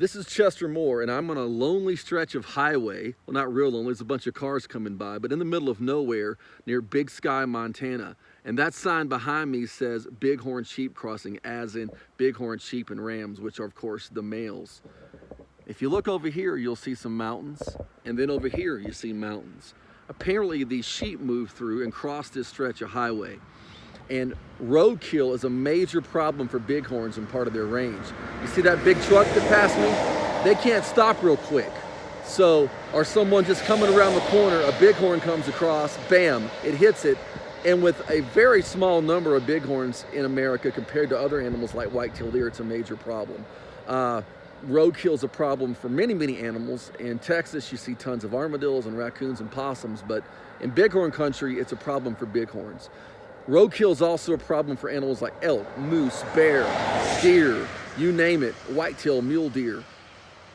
This is Chester Moore, and I'm on a lonely stretch of highway. Well, not real lonely, there's a bunch of cars coming by, but in the middle of nowhere near Big Sky, Montana. And that sign behind me says Bighorn Sheep Crossing, as in bighorn sheep and rams, which are, of course, the males. If you look over here, you'll see some mountains, and then over here, you see mountains. Apparently, these sheep move through and cross this stretch of highway. And roadkill is a major problem for bighorns in part of their range. You see that big truck that passed me? They can't stop real quick. So, or someone just coming around the corner, a bighorn comes across, bam, it hits it. And with a very small number of bighorns in America compared to other animals like white-tailed deer, it's a major problem. Roadkill is a problem for many, many animals. In Texas, you see tons of armadillos and raccoons and possums, but in bighorn country, it's a problem for bighorns. Roadkill is also a problem for animals like elk, moose, bear, deer, you name it, whitetail, mule deer.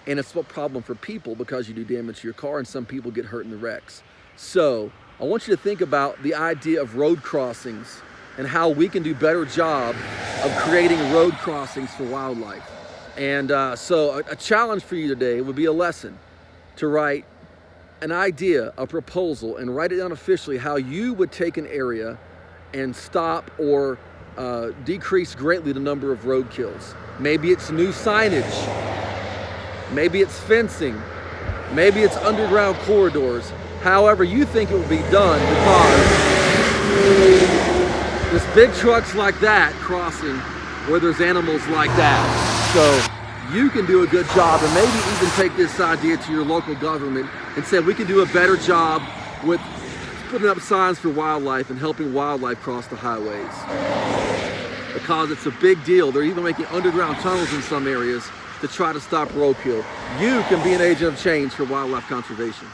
And it's a problem for people because you do damage to your car and some people get hurt in the wrecks. So I want you to think about the idea of road crossings and how we can do a better job of creating road crossings for wildlife. And so a challenge for you today would be a lesson to write an idea, a proposal, and write it down officially how you would take an area and stop or decrease greatly the number of roadkills. Maybe it's new signage, maybe it's fencing, maybe it's underground corridors. However you think it would be done, because there's big trucks like that crossing where there's animals like that. So you can do a good job and maybe even take this idea to your local government and say we can do a better job with putting up signs for wildlife and helping wildlife cross the highways. Because it's a big deal. They're even making underground tunnels in some areas to try to stop roadkill. You can be an agent of change for wildlife conservation.